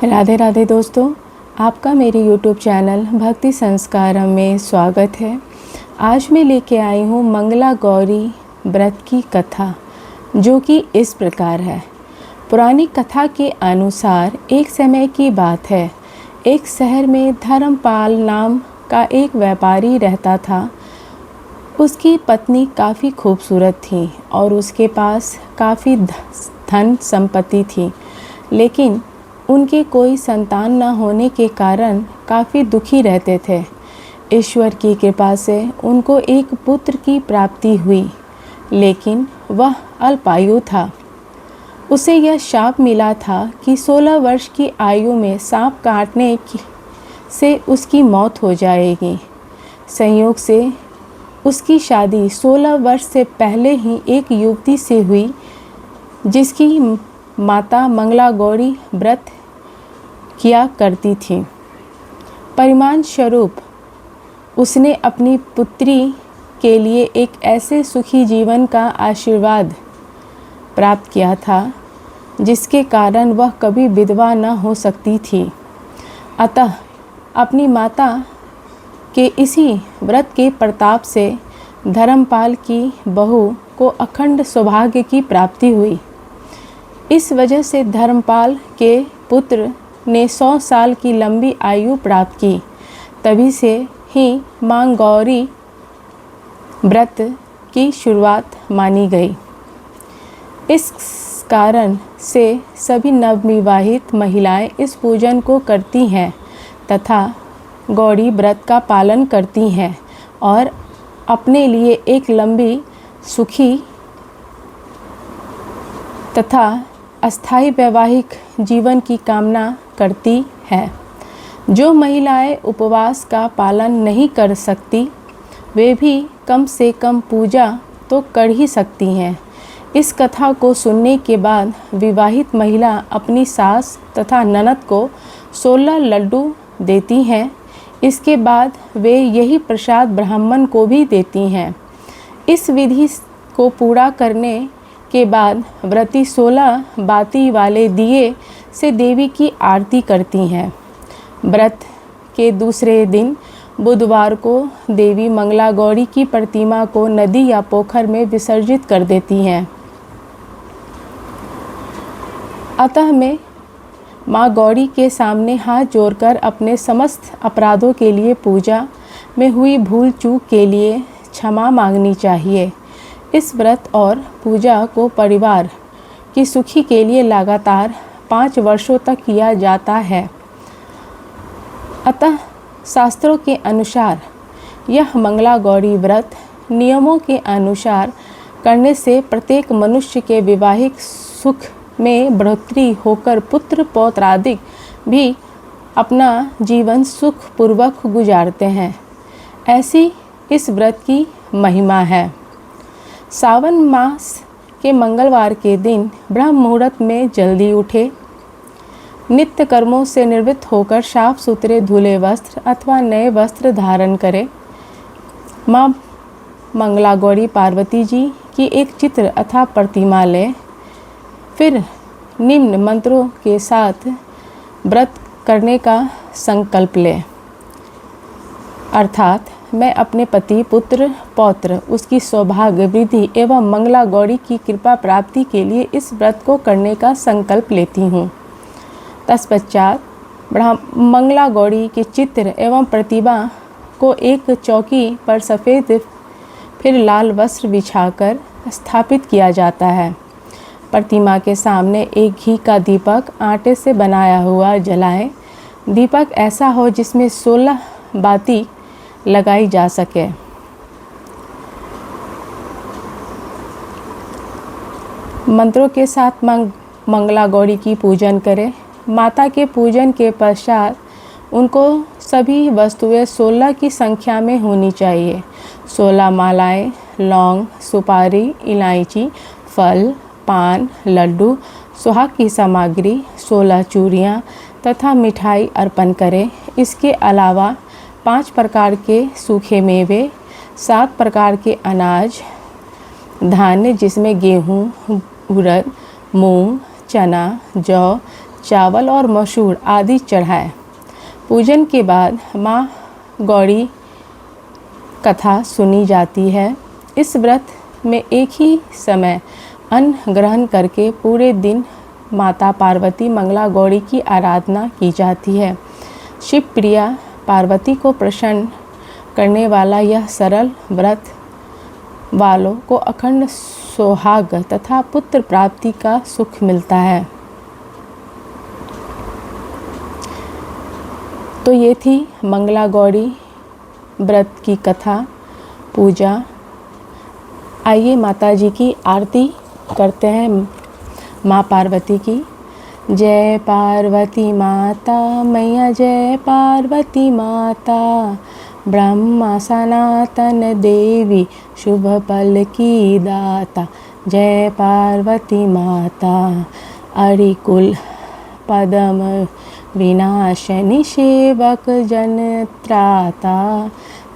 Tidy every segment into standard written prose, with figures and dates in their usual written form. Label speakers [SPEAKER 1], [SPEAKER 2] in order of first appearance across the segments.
[SPEAKER 1] राधे राधे दोस्तों, आपका मेरे YouTube चैनल भक्ति संस्कारम में स्वागत है। आज मैं लेके आई हूँ मंगला गौरी व्रत की कथा, जो कि इस प्रकार है। पुरानी कथा के अनुसार एक समय की बात है। एक शहर में धर्मपाल नाम का एक व्यापारी रहता था। उसकी पत्नी काफ़ी खूबसूरत थी और उसके पास काफ़ी धन संपत्ति थी, लेकिन उनके कोई संतान न होने के कारण काफ़ी दुखी रहते थे। ईश्वर की कृपा से उनको एक पुत्र की प्राप्ति हुई, लेकिन वह अल्पायु था। उसे यह शाप मिला था कि 16 वर्ष की आयु में सांप काटने से उसकी मौत हो जाएगी। संयोग से उसकी शादी 16 वर्ष से पहले ही एक युवती से हुई, जिसकी माता मंगला गौरी व्रत किया करती थी। परिणाम स्वरूप उसने अपनी पुत्री के लिए एक ऐसे सुखी जीवन का आशीर्वाद प्राप्त किया था, जिसके कारण वह कभी विधवा न हो सकती थी। अतः अपनी माता के इसी व्रत के प्रताप से धर्मपाल की बहू को अखंड सौभाग्य की प्राप्ति हुई। इस वजह से धर्मपाल के पुत्र ने 100 साल की लंबी आयु प्राप्त की। तभी से ही मां गौरी व्रत की शुरुआत मानी गई। इस कारण से सभी नवविवाहित महिलाएं इस पूजन को करती हैं तथा गौरी व्रत का पालन करती हैं और अपने लिए एक लंबी, सुखी तथा अस्थायी वैवाहिक जीवन की कामना करती है। जो महिलाएं उपवास का पालन नहीं कर सकती, वे भी कम से कम पूजा तो कर ही सकती हैं। इस कथा को सुनने के बाद विवाहित महिला अपनी सास तथा ननद को 16 लड्डू देती हैं। इसके बाद वे यही प्रसाद ब्राह्मण को भी देती हैं। इस विधि को पूरा करने के बाद व्रती 16 बाती वाले दिए से देवी की आरती करती हैं। व्रत के दूसरे दिन बुधवार को देवी मंगला गौरी की प्रतिमा को नदी या पोखर में विसर्जित कर देती हैं। अतः मैं माँ गौरी के सामने हाथ जोड़कर अपने समस्त अपराधों के लिए, पूजा में हुई भूल चूक के लिए क्षमा मांगनी चाहिए। इस व्रत और पूजा को परिवार की सुखी के लिए लगातार 5 वर्षों तक किया जाता है। अतः शास्त्रों के अनुसार यह मंगला गौरी व्रत नियमों के अनुसार करने से प्रत्येक मनुष्य के वैवाहिक सुख में बढ़ोतरी होकर पुत्र पौत्रादि भी अपना जीवन सुखपूर्वक गुजारते हैं। ऐसी इस व्रत की महिमा है। सावन मास के मंगलवार के दिन ब्रह्म मुहूर्त में जल्दी उठे, नित्य कर्मों से निवृत्त होकर साफ सुथरे धुले वस्त्र अथवा नए वस्त्र धारण करें। माँ मंगला गौरी पार्वती जी की एक चित्र अथवा प्रतिमा लें। फिर निम्न मंत्रों के साथ व्रत करने का संकल्प लें, अर्थात मैं अपने पति, पुत्र, पौत्र, उसकी सौभाग्य वृद्धि एवं मंगला गौरी की कृपा प्राप्ति के लिए इस व्रत को करने का संकल्प लेती हूँ। तत्पश्चात मंगला गौरी के चित्र एवं प्रतिमा को एक चौकी पर सफ़ेद फिर लाल वस्त्र बिछाकर स्थापित किया जाता है। प्रतिमा के सामने एक घी का दीपक आटे से बनाया हुआ जलाएं। दीपक ऐसा हो जिसमें 16 बाती लगाई जा सके। मंत्रों के साथ मंगला गौरी की पूजन करें। माता के पूजन के पश्चात उनको सभी वस्तुएं 16 की संख्या में होनी चाहिए। 16 मालाएं, लौंग, सुपारी, इलायची, फल, पान, लड्डू, सुहाग की सामग्री, 16 चूड़ियाँ तथा मिठाई अर्पण करें। इसके अलावा 5 प्रकार के सूखे मेवे, 7 प्रकार के अनाज, धान्य जिसमें गेहूँ, उड़द, मूंग, चना, जौ, चावल और मसूर आदि चढ़ाए। पूजन के बाद माँ गौरी कथा सुनी जाती है। इस व्रत में एक ही समय अन्न ग्रहण करके पूरे दिन माता पार्वती मंगला गौरी की आराधना की जाती है। शिव प्रिया पार्वती को प्रसन्न करने वाला यह सरल व्रत वालों को अखंड सौभाग्य तथा पुत्र प्राप्ति का सुख मिलता है। तो ये थी मंगला गौरी व्रत की कथा, पूजा। आइए माता जी की आरती करते हैं, माँ पार्वती की। जय पार्वती माता मैया, जय पार्वती माता, ब्रह्मा सनातन देवी शुभ फल की दाता। जय पार्वती माता, अरिकुल पदम विनाशनि सेवक जन त्राता,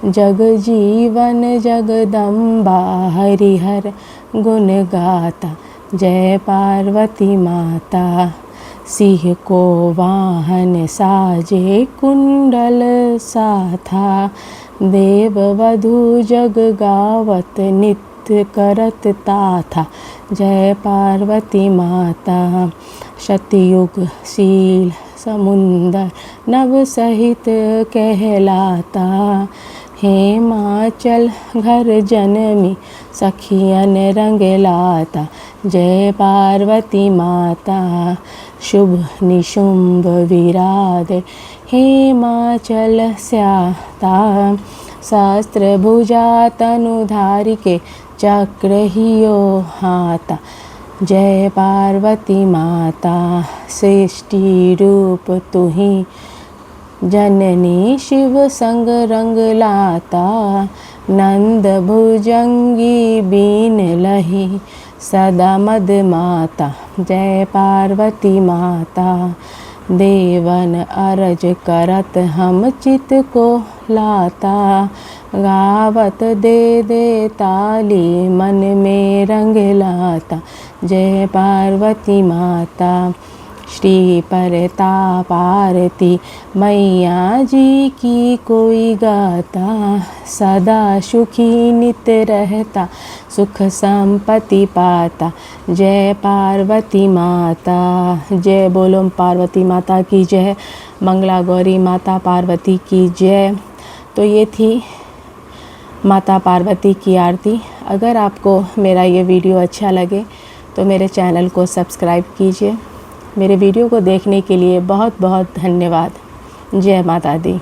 [SPEAKER 1] जग जीवन जगदम्बा हरिहर गुण गाता। जय पार्वती माता, सिंह को वाहन साजे कुंडल साथा, देव वधु जग गावत नित्य करत ताथा। जय पार्वती माता, सतयुग शील समुंदर नव सहित कहलाता, हिमाचल घर जनमी सखियन रंग लाता। जय पार्वती माता, शुभ निशुंभ विराज हिमाचल स्याता, शास्त्र भुजा तनुधारी के चक्र हियो हाथा। जय पार्वती माता, सृष्टि रूप तुही जननी शिव संग रंग लाता, नंद भुजंगी बीन लही सदा मद माता। जय पार्वती माता, देवन अरज करत हम चित को लाता, गावत दे दे ताली मन में रंग लाता। जय पार्वती माता, श्री परताप आरती मैया जी की कोई गाता, सदा सुखी नित रहता सुख संपत्ति पाता। जय पार्वती माता, जय बोलो पार्वती माता की जय, मंगला गौरी माता पार्वती की जय। तो ये थी माता पार्वती की आरती। अगर आपको मेरा ये वीडियो अच्छा लगे तो मेरे चैनल को सब्सक्राइब कीजिए। मेरे वीडियो को देखने के लिए बहुत बहुत धन्यवाद। जय माता दी।